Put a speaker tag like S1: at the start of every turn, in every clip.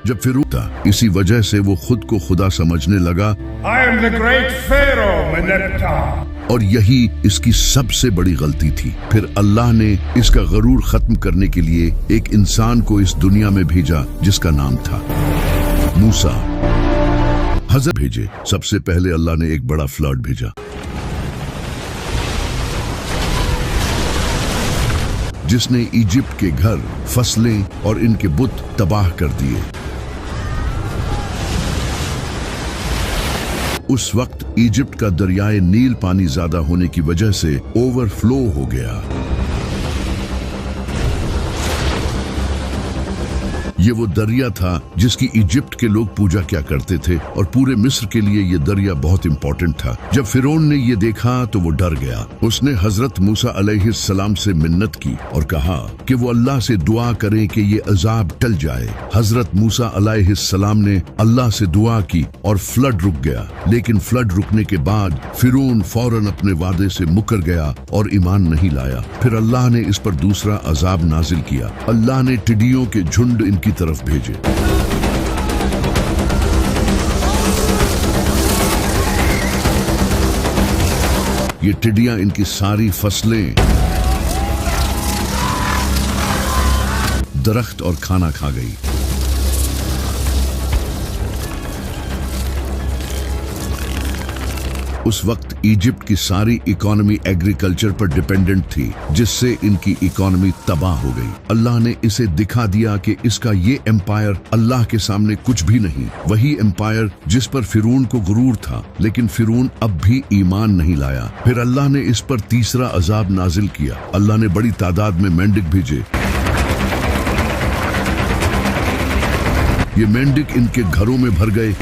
S1: जब फिरौन था, इसी वजह से वो खुद को खुदा समझने लगा।
S2: I am the great Pharaoh, Meneptah.
S1: और यही इसकी सबसे बड़ी गलती थी। फिर अल्लाह ने इसका गरूर खत्म करने के लिए एक इंसान को इस दुनिया में भेजा जिसका नाम था मूसा। हज़रत भेजे। सबसे पहले अल्लाह ने एक बड़ा फ्लड भेजा जिसने इजिप्ट के घर, फसलें और इनके बुत तबाह कर दिए। उस वक्त इजिप्ट का दरियाए नील पानी ज्यादा होने की वजह से ओवरफ्लो हो गया। ये वो दरिया था जिसकी इजिप्ट के लोग पूजा किया करते थे और पूरे मिस्र के लिए ये दरिया बहुत इंपॉर्टेंट था। जब फिरौन ने ये देखा तो वो डर गया। उसने हजरत मूसा अलैहिस्सलाम से मिन्नत की और कहा कि वो अल्लाह से दुआ करें कि ये अजाब टल जाए। हजरत मूसा अलैहिस्सलाम ने अल्लाह से दुआ की और फ्लड रुक गया। लेकिन फ्लड रुकने के बाद फिरौन फौरन अपने वादे से मुकर गया और ईमान नहीं लाया। फिर अल्लाह ने इस पर दूसरा अजाब नाजिल किया। अल्लाह ने टिड्डियों के झुंड इनकी तरफ भेजे। ये टिड्डियां इनकी सारी फसलें, दरख्त और खाना खा गई। उस वक्त इजिप्ट की सारी इकोनॉमी एग्रीकल्चर पर डिपेंडेंट थी, जिससे इनकी इकोनॉमी तबाह हो गई। अल्लाह ने इसे दिखा दिया कि इसका ये एम्पायर अल्लाह के सामने कुछ भी नहीं। वही एम्पायर जिस पर फिरौन को गुरूर था, लेकिन फिरौन अब भी ईमान नहीं लाया। फिर अल्लाह ने इस पर तीसरा अजाब नाजिल किया। अल्लाह ने बड़ी तादाद में मेंढक भेजे। ये मेंढक इनके घरों में भर गए,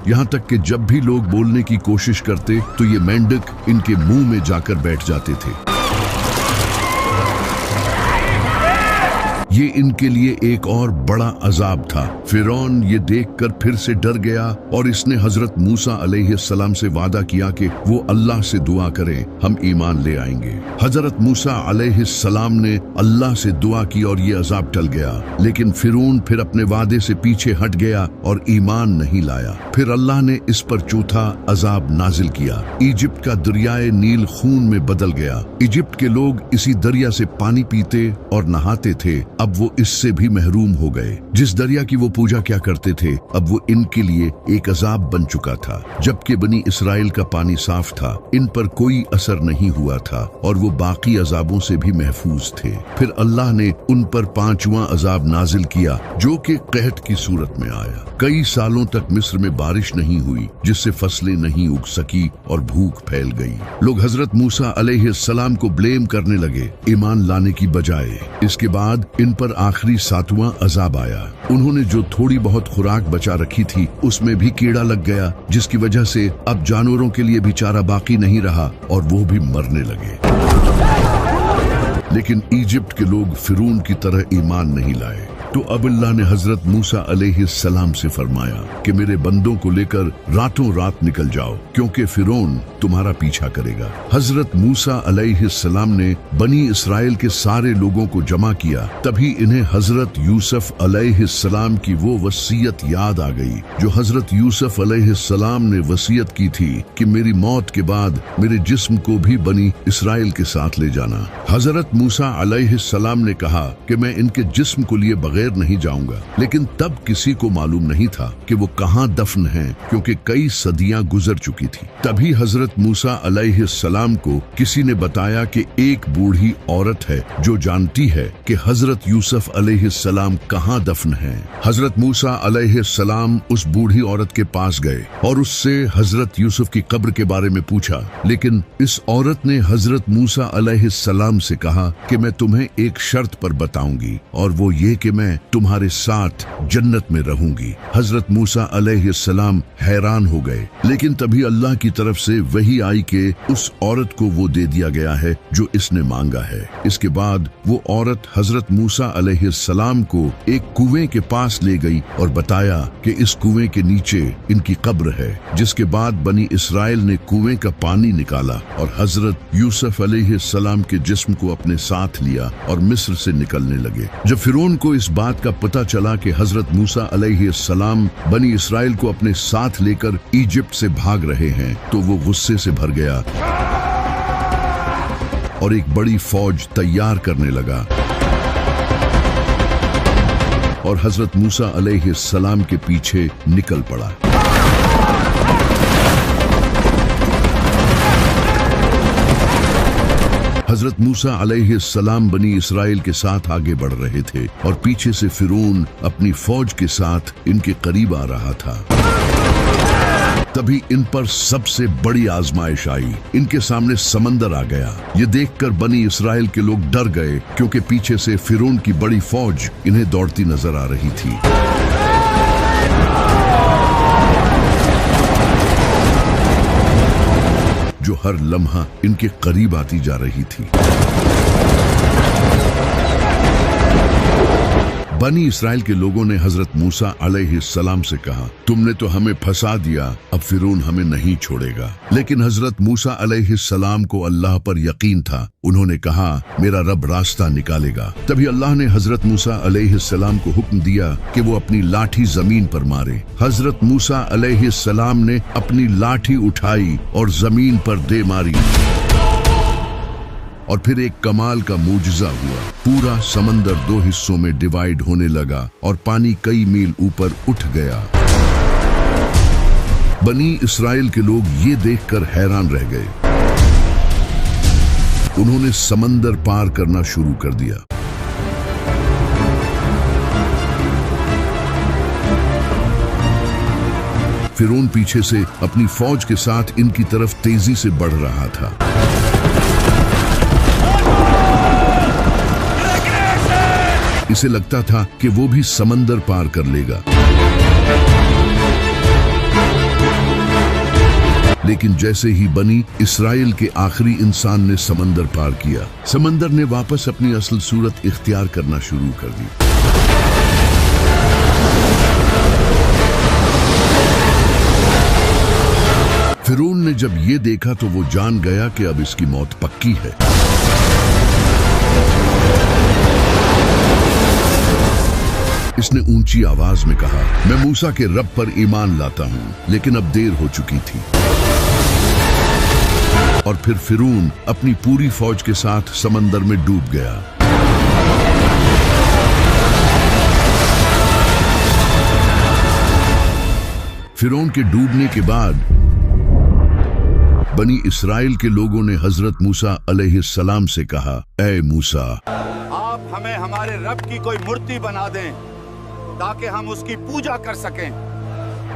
S1: यहाँ तक कि जब भी लोग बोलने की कोशिश करते तो ये मेंढक इनके मुंह में जाकर बैठ जाते थे। ये इनके लिए एक और बड़ा अजाब था। फिरौन ये देखकर फिर से डर गया और इसने हजरत मूसा अलैहिस्सलाम से वादा किया कि वो अल्लाह से दुआ करें, हम ईमान ले आएंगे। हजरत मूसा अलैहिस्सलाम ने अल्लाह से दुआ की और ये अजाब टल गया। लेकिन फिरौन फिर अपने वादे से पीछे हट गया और ईमान नहीं लाया। फिर अल्लाह ने इस पर चौथा अजाब नाजिल किया। इजिप्ट का दरियाए नील खून में बदल गया। इजिप्ट के लोग इसी दरिया से पानी पीते और नहाते थे। अब वो इससे भी महरूम हो गए। जिस दरिया की वो पूजा क्या करते थे, अब वो इनके लिए एक अजाब बन चुका था। जबकि बनी इसराइल का पानी साफ था, इन पर कोई असर नहीं हुआ था और वो बाकी अजाबों से भी महफूज थे। फिर अल्लाह ने उन पर पांचवा अजाब नाजिल किया, जो कि कहत की सूरत में आया। कई सालों तक मिस्र में बारिश नहीं हुई, जिससे फसलें नहीं उग सकी और भूख फैल गई। लोग हजरत मूसा अलैहिस्सलाम को ब्लेम करने लगे, ईमान लाने की बजाय। इसके बाद इन पर आखिरी सातवां अजाब आया। उन्होंने जो थोड़ी बहुत खुराक बचा रखी थी, उसमें भी कीड़ा लग गया, जिसकी वजह से अब जानवरों के लिए भी चारा बाकी नहीं रहा और वो भी मरने लगे। लेकिन इजिप्ट के लोग फिरौन की तरह ईमान नहीं लाए। तो अब अल्लाह ने हजरत मूसा अलैहिस्सलाम से फरमाया कि मेरे बंदों को लेकर रातों रात निकल जाओ, क्योंकि फिरौन तुम्हारा पीछा करेगा। हजरत मूसा अलैहिस्सलाम ने बनी इसराइल के सारे लोगों को जमा किया। तभी इन्हें हजरत यूसुफ अलैहिस्सलाम की वो वसीयत याद आ गई, जो हजरत यूसुफ अलैहिस्सलाम ने वसीयत की थी कि मेरी मौत के बाद मेरे जिस्म को भी बनी इसराइल के साथ ले जाना। हजरत मूसा अलैहिस्सलाम ने कहा कि मैं इनके जिस्म को लिए बगैर नहीं जाऊंगा। लेकिन तब किसी को मालूम नहीं था कि वो कहाँ दफन हैं, क्योंकि कई सदियां गुजर चुकी थी। तभी हजरत मूसा अलैहिस्सलाम को किसी ने बताया कि एक बूढ़ी औरत है जो जानती है कि हजरत यूसुफ अलैहिस्सलाम कहाँ दफन हैं। हजरत मूसा अलैहिस्सलाम उस बूढ़ी औरत के पास गए और उससे हजरत यूसुफ की कब्र के बारे में पूछा। लेकिन इस औरत ने हजरत मूसा अलैहिस्सलाम से कहा कि मैं तुम्हें एक शर्त पर बताऊंगी, और वो ये कि मैं मैं तुम्हारे साथ जन्नत में रहूंगी। हजरत मूसा अलैहिस्सलाम हैरान हो गए, लेकिन तभी अल्लाह की तरफ से वही आई कि उस औरत को वो दे दिया गया है जो इसने मांगा है। इसके बाद वो औरत हजरत मूसा अलैहिस्सलाम को एक कुएं के पास ले गई और बताया कि इस कुएं के नीचे इनकी कब्र है। जिसके बाद बनी इसराइल ने कुएं का पानी निकाला और हजरत यूसुफ अलैहिस्सलाम के जिस्म को अपने साथ लिया और मिस्र से निकलने लगे। जब फिरौन को इस बात का पता चला कि हजरत मूसा अलैहिस्सलाम बनी इसराइल को अपने साथ लेकर इजिप्ट से भाग रहे हैं, तो वो गुस्से से भर गया और एक बड़ी फौज तैयार करने लगा और हजरत मूसा अलैहिस्सलाम के पीछे निकल पड़ा। हजरत मूसा अलैहिस्सलाम बनी इसराइल के साथ आगे बढ़ रहे थे और पीछे से फिरौन अपनी फौज के साथ इनके करीब आ रहा था। तभी इन पर सबसे बड़ी आजमाइश आई। इनके सामने समंदर आ गया। ये देखकर बनी इसराइल के लोग डर गए, क्योंकि पीछे से फिरौन की बड़ी फौज इन्हें दौड़ती नजर आ रही थी। जो हर लम्हा इनके करीब आती जा रही थी। बनी इसराइल के लोगों ने हजरत मूसा अलैहिस्सलाम से कहा, तुमने तो हमें फंसा दिया, अब फिरौन हमें नहीं छोड़ेगा। लेकिन हजरत मूसा अलैहिस्सलाम को अल्लाह पर यकीन था। उन्होंने कहा, मेरा रब रास्ता निकालेगा। तभी अल्लाह ने हजरत मूसा अलैहिस्सलाम को हुक्म दिया कि वो अपनी लाठी जमीन पर मारे। हजरत मूसा अलैहिस्सलाम ने अपनी लाठी उठाई और जमीन पर दे मारी और फिर एक कमाल का मूजिजा हुआ। पूरा समंदर दो हिस्सों में डिवाइड होने लगा और पानी कई मील ऊपर उठ गया। बनी इसराइल के लोग ये देखकर हैरान रह गए। उन्होंने समंदर पार करना शुरू कर दिया। फिरौन पीछे से अपनी फौज के साथ इनकी तरफ तेजी से बढ़ रहा था। इसे लगता था कि वो भी समंदर पार कर लेगा, लेकिन जैसे ही बनी इसराइल के आखिरी इंसान ने समंदर पार किया, समंदर ने वापस अपनी असल सूरत इख्तियार करना शुरू कर दी। फिरौन ने जब ये देखा तो वो जान गया कि अब इसकी मौत पक्की है। इसने ऊंची आवाज में कहा, मैं मूसा के रब पर ईमान लाता हूं, लेकिन अब देर हो चुकी थी। और फिर फिरौन अपनी पूरी फौज के साथ समंदर में डूब गया। फिरौन के डूबने के बाद बनी इसराइल के लोगों ने हजरत मूसा अलैहिस्सलाम से कहा, ऐ मूसा,
S3: आप हमें हमारे रब की कोई मूर्ति बना दें ताकि हम उसकी पूजा कर सकें।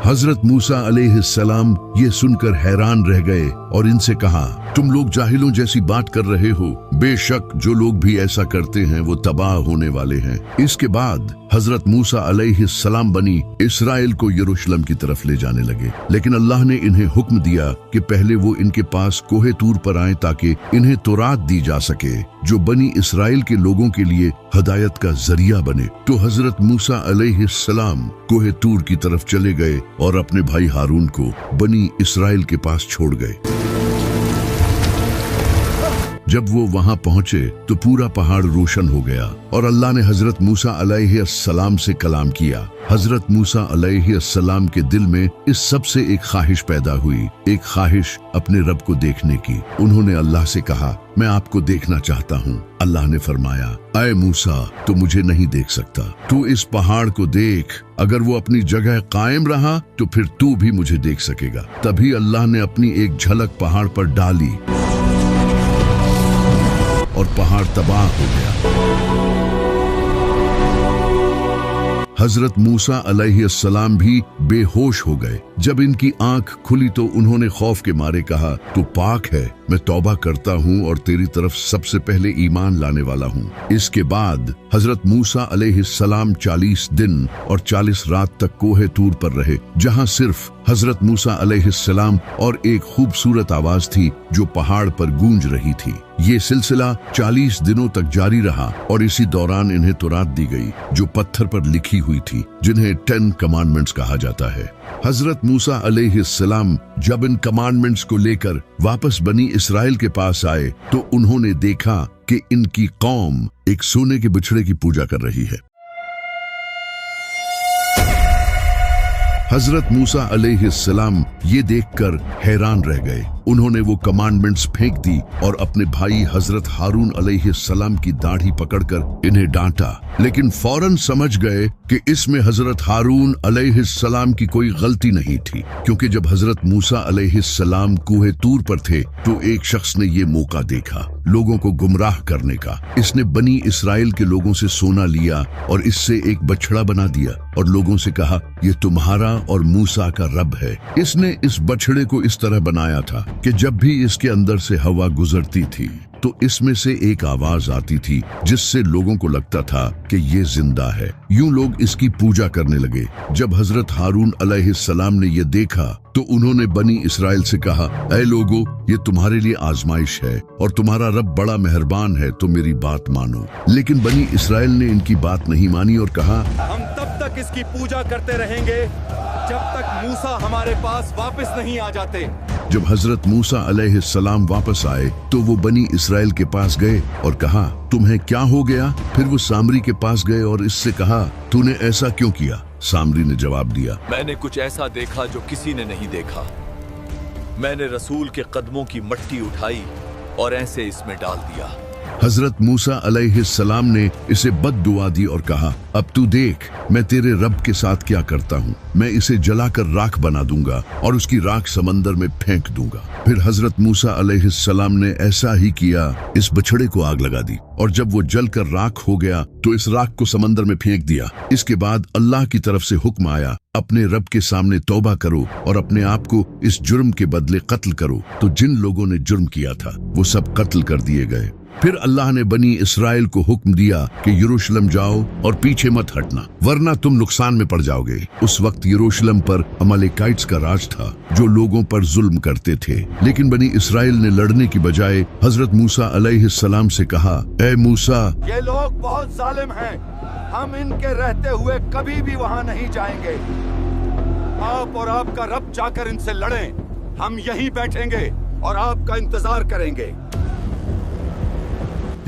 S1: हजरत मूसा अलैहिस्सलाम ये सुनकर हैरान रह गए और इनसे कहा, तुम लोग जाहिलों जैसी बात कर रहे हो। बेशक जो लोग भी ऐसा करते हैं वो तबाह होने वाले हैं। इसके बाद हजरत मूसा अलैहिस्सलाम बनी इसराइल को यरूशलेम की तरफ ले जाने लगे, लेकिन अल्लाह ने इन्हें हुक्म दिया कि पहले वो इनके पास कोहे तूर पर आए ताकि इन्हें तौरात दी जा सके, जो बनी इसराइल के लोगों के लिए हदायत का जरिया बने। तो हजरत मूसा अलैहिस्सलाम कोहे तूर की तरफ चले गए और अपने भाई हारून को बनी इसराइल के पास छोड़ गए। जब वो वहां पहुंचे तो पूरा पहाड़ रोशन हो गया और अल्लाह ने हजरत मूसा अलैहिस्सलाम से कलाम किया। हजरत मूसा अलैहिस्सलाम के दिल में इस सब से एक ख्वाहिश पैदा हुई, एक ख्वाहिश अपने रब को देखने की। उन्होंने अल्लाह से कहा, मैं आपको देखना चाहता हूँ। अल्लाह ने फरमाया, ऐ मूसा, तू मुझे नहीं देख सकता, तू इस पहाड़ को देख। अगर वो अपनी जगह कायम रहा तो फिर तू भी मुझे देख सकेगा। तभी अल्लाह ने अपनी एक झलक पहाड़ पर डाली और पहाड़ तबाह हो गया। हजरत मूसा अलैहिस्सलाम भी बेहोश हो गए। जब इनकी आंख खुली तो उन्होंने खौफ के मारे कहा, तू पाक है, मैं तौबा करता हूँ और तेरी तरफ सबसे पहले ईमान लाने वाला हूँ। इसके बाद हजरत मूसा अलैहिस्सलाम 40 दिन और 40 रात तक कोहे तूर पर रहे, जहाँ सिर्फ हजरत मूसा अलैहिस्सलाम और एक खूबसूरत आवाज थी जो पहाड़ पर गूंज रही थी। ये सिलसिला 40 दिनों तक जारी रहा और इसी दौरान इन्हें तौरात दी गई जो पत्थर पर लिखी हुई थी, जिन्हें 10 कमांडमेंट्स कहा जाता है। हजरत मूसा अलैहिस्सलाम जब इन कमांडमेंट्स को लेकर वापस बनी इसराइल के पास आए तो उन्होंने देखा कि इनकी कौम एक सोने के बछड़े की पूजा कर रही है। हजरत मूसा अलैहिस्सलाम ये देखकर हैरान रह गए। उन्होंने वो कमांडमेंट्स फेंक दी और अपने भाई हजरत हारून अलैहिस्सलाम की दाढ़ी पकड़कर इन्हें डांटा, लेकिन फौरन समझ गए कि इसमें हजरत हारून अलैहिस्सलाम की कोई गलती नहीं थी, क्योंकि जब हजरत मूसा अलैहिस्सलाम कूहे तूर पर थे तो एक शख्स ने ये मौका देखा लोगों को गुमराह करने का। इसने बनी इसराइल के लोगों से सोना लिया और इससे एक बछड़ा बना दिया और लोगों से कहा, ये तुम्हारा और मूसा का रब है। इसने इस बछड़े को इस तरह बनाया था कि जब भी इसके अंदर से हवा गुजरती थी तो इसमें से एक आवाज आती थी जिससे लोगों को लगता था कि ये जिंदा है। यूं लोग इसकी पूजा करने लगे। जब हजरत हारून अलैहिस्सलाम ने ये देखा तो उन्होंने बनी इसराइल से कहा, ऐ लोगो, ये तुम्हारे लिए आजमाइश है और तुम्हारा रब बड़ा मेहरबान है, तो मेरी बात मानो। लेकिन बनी इसराइल ने इनकी बात नहीं मानी और कहा,
S3: हम तब तक इसकी पूजा करते रहेंगे जब तक मूसा हमारे पास वापस नहीं आ जाते।
S1: जब हजरत मूसा अलैहिस्सलाम वापस आए तो वो बनी इसराइल के पास गए और कहा, तुम्हें क्या हो गया? फिर वो सामरी के पास गए और इससे कहा, तूने ऐसा क्यों किया? सामरी ने जवाब दिया,
S4: मैंने कुछ ऐसा देखा जो किसी ने नहीं देखा। मैंने रसूल के कदमों की मट्टी उठाई और ऐसे इसमें डाल दिया।
S1: हजरत मूसा अलैहिस्सलाम ने इसे बद्दुआ दी और कहा, अब तू देख मैं तेरे रब के साथ क्या करता हूँ। मैं इसे जलाकर राख बना दूंगा और उसकी राख समंदर में फेंक दूंगा। फिर हजरत मूसा अलैहिस्सलाम ने ऐसा ही किया, इस बछड़े को आग लगा दी और जब वो जलकर राख हो गया तो इस राख को समंदर में फेंक दिया। इसके बाद अल्लाह की तरफ से हुक्म आया, अपने रब के सामने तौबा करो और अपने आप को इस जुर्म के बदले कत्ल करो। तो जिन लोगों ने जुर्म किया था वो सब कत्ल कर दिए गए। फिर अल्लाह ने बनी इसराइल को हुक्म दिया कि यरूशलेम जाओ और पीछे मत हटना, वरना तुम नुकसान में पड़ जाओगे। उस वक्त यरूशलेम पर अमालेकाइट्स का राज था जो लोगों पर जुल्म करते थे। लेकिन बनी इसराइल ने लड़ने की बजाय हजरत मूसा अलैहिस्सलाम से कहा, ए मूसा,
S3: ये लोग बहुत जालिम हैं, हम इनके रहते हुए कभी भी वहाँ नहीं जाएंगे। आप और आपका रब जाकर इनसे लड़ें, हम यहीं बैठेंगे और आपका इंतजार करेंगे।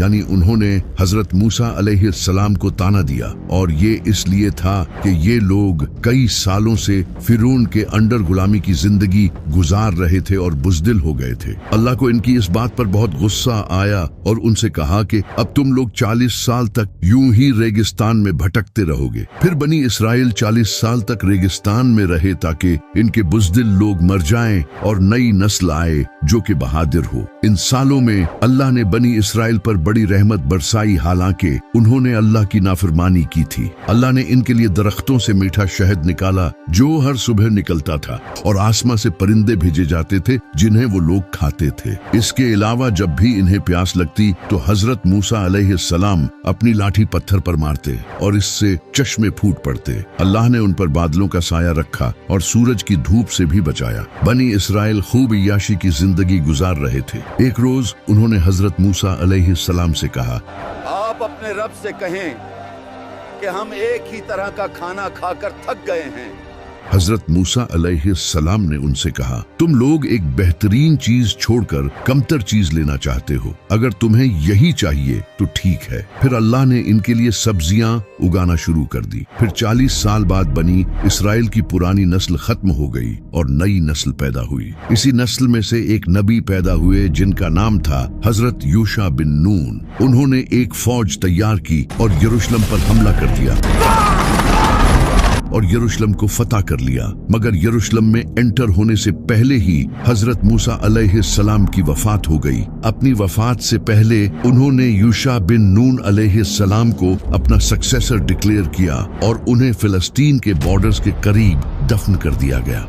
S1: यानी उन्होंने हजरत मूसा अलैहिस्सलाम को ताना दिया और ये इसलिए था कि ये लोग कई सालों से फिरौन के अंडर गुलामी की जिंदगी गुजार रहे थे और बुज़दिल हो गए थे। अल्लाह को इनकी इस बात पर बहुत गुस्सा आया और उनसे कहा कि अब तुम लोग 40 साल तक यूं ही रेगिस्तान में भटकते रहोगे। फिर बनी इसराइल 40 साल तक रेगिस्तान में रहे ताकि इनके बुज़दिल लोग मर जाएं और नई नस्ल आए जो कि बहादुर हो। इन सालों में अल्लाह ने बनी इसराइल पर बड़ी रहमत बरसाई, हालांकि उन्होंने अल्लाह की नाफरमानी की थी। अल्लाह ने इनके लिए दरख्तों से मीठा शहद निकाला जो हर सुबह निकलता था और आसमां से परिंदे भेजे जाते थे जिन्हें वो लोग खाते थे। इसके अलावा जब भी इन्हें प्यास लगती तो हजरत मूसा अलैहिस्सलाम अपनी लाठी पत्थर पर मारते और इससे चश्मे फूट पड़ते। अल्लाह ने उन पर बादलों का साया रखा और सूरज की धूप से भी बचाया। बनी इसराइल खूब इयाशी की जिंदगी गुजार रहे थे। एक रोज उन्होंने हजरत मूसा अलैहिस्सलाम से कहा,
S3: आप अपने रब से कहें कि हम एक ही तरह का खाना खाकर थक गए हैं।
S1: हजरत मूसा अलैहिस्सलाम ने उनसे कहा, तुम लोग एक बेहतरीन चीज छोड़कर कमतर चीज लेना चाहते हो। अगर तुम्हें यही चाहिए तो ठीक है। फिर अल्लाह ने इनके लिए सब्जियां उगाना शुरू कर दी। फिर 40 साल बाद बनी इसराइल की पुरानी नस्ल खत्म हो गई और नई नस्ल पैदा हुई। इसी नस्ल में से एक नबी पैदा हुए जिनका नाम था हजरत यूशा बिन नून। उन्होंने एक फौज तैयार की और यरूशलेम पर हमला कर दिया और यरूशलेम को फतह कर लिया। मगर यरूशलेम में एंटर होने से पहले ही हजरत मूसा अलैहिस्सलाम की वफात हो गई। अपनी वफात से पहले उन्होंने यूशा बिन नून अलैहिस्सलाम को अपना सक्सेसर डिक्लेयर किया और उन्हें फिलिस्तीन के बॉर्डर्स के करीब दफन कर दिया गया।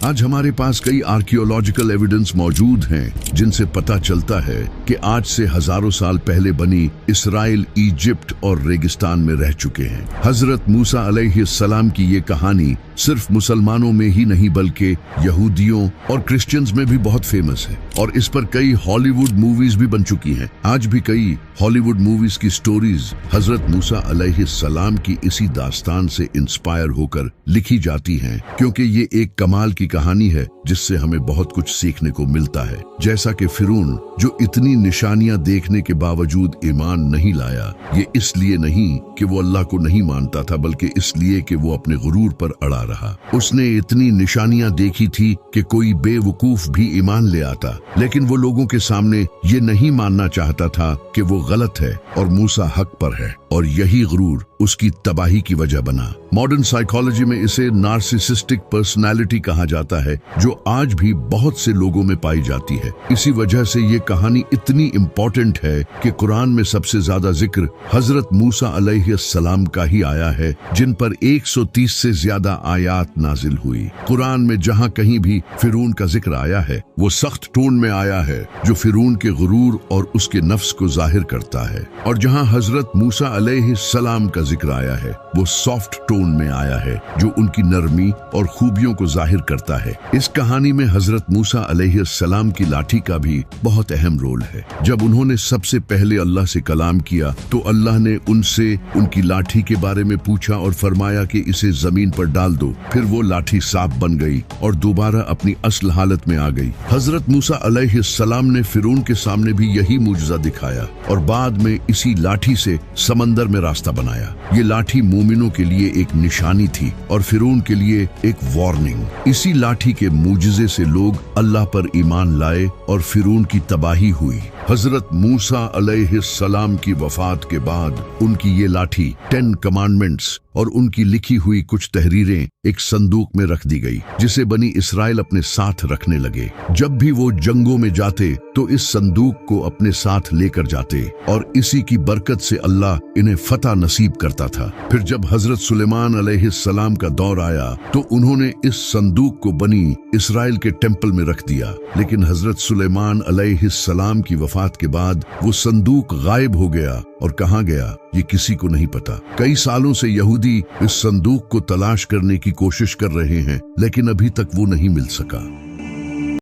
S1: आज हमारे पास कई आर्कियोलॉजिकल एविडेंस मौजूद हैं जिनसे पता चलता है कि आज से हजारों साल पहले बनी इसराइल इजिप्ट और रेगिस्तान में रह चुके हैं। हजरत मूसा अलैहिस्सलाम की ये कहानी सिर्फ मुसलमानों में ही नहीं बल्कि यहूदियों और क्रिश्चियंस में भी बहुत फेमस है और इस पर कई हॉलीवुड मूवीज भी बन चुकी हैं। आज भी कई हॉलीवुड मूवीज की स्टोरीज हजरत मूसा अलैहिस्सलाम की इसी दास्तान से इंस्पायर होकर लिखी जाती हैं, क्योंकि ये एक कमाल की कहानी है जिससे हमें बहुत कुछ सीखने को मिलता है। जैसा कि फिरौन जो इतनी निशानियां देखने के बावजूद ईमान नहीं लाया, ये इसलिए नहीं कि वो अल्लाह को नहीं मानता था बल्कि इसलिए कि वो अपने गुरूर पर अड़ा रहा। उसने इतनी निशानियां देखी थी कि कोई बेवकूफ भी ईमान ले आता, लेकिन वो लोगों के सामने ये नहीं मानना चाहता था कि वो गलत है और मूसा हक पर है, और यही गुरूर उसकी तबाही की वजह बना। मॉडर्न साइकोलॉजी में इसे नार्सिसिस्टिक पर्सनालिटी कहा जाता है, जो आज भी बहुत से लोगों में पाई जाती है। इसी वजह से ये कहानी इतनी इम्पोर्टेंट है कि कुरान में सबसे ज्यादा जिक्र हजरत मूसा अलैहिस्सलाम का ही आया है, जिन पर 130 से ज्यादा आयात नाजिल हुई। कुरान में जहाँ कहीं भी फिरौन का जिक्र आया है वो सख्त टोन में आया है जो फिरौन के गुरूर और उसके नफ्स को जाहिर करता है, और जहाँ हजरत मूसा अलैहिस्सलाम का जिक्र आया है वो सॉफ्ट टोन में आया है जो उनकी नरमी और खूबियों को जाहिर करता है। इस कहानी में हजरत मूसा अलैहिस्सलाम की लाठी का भी बहुत अहम रोल है। जब उन्होंने सबसे पहले अल्लाह से कलाम किया तो अल्लाह ने उनसे उनकी लाठी के बारे में पूछा और फरमाया कि इसे जमीन पर डाल दो। फिर वो लाठी साफ बन गई और दोबारा अपनी असल हालत में आ गई। हजरत मूसा अलैहिस्सलाम ने फिरौन के सामने भी यही मुजज़ा दिखाया और बाद में इसी लाठी से समंदर में रास्ता बनाया। ये लाठी मोमिनों के लिए एक निशानी थी और फिरौन के लिए एक वार्निंग। इसी लाठी के मुजज़े से लोग अल्लाह पर ईमान लाए और फिरौन की तबाही हुई। हजरत मूसा अलैहिस्सलाम की वफात के बाद उनकी ये लाठी 10 कमांडमेंट्स और उनकी लिखी हुई कुछ तहरीरें एक संदूक में रख दी गई, जिसे बनी इसराइल अपने साथ रखने लगे। जब भी वो जंगों में जाते तो इस संदूक को अपने साथ लेकर जाते और इसी की बरकत से अल्लाह इन्हें फतह नसीब करता था। फिर जब हजरत सुलेमान अलैहिस्सलाम का दौर आया तो उन्होंने इस संदूक को बनी इसराइल के टेम्पल में रख दिया, लेकिन हजरत सुलेमान अलैहिस्सलाम की वफात के बाद वो संदूक गायब हो गया और कहाँ गया ये किसी को नहीं पता। कई सालों से यहूदी इस संदूक को तलाश करने की कोशिश कर रहे हैं, लेकिन अभी तक वो नहीं मिल सका।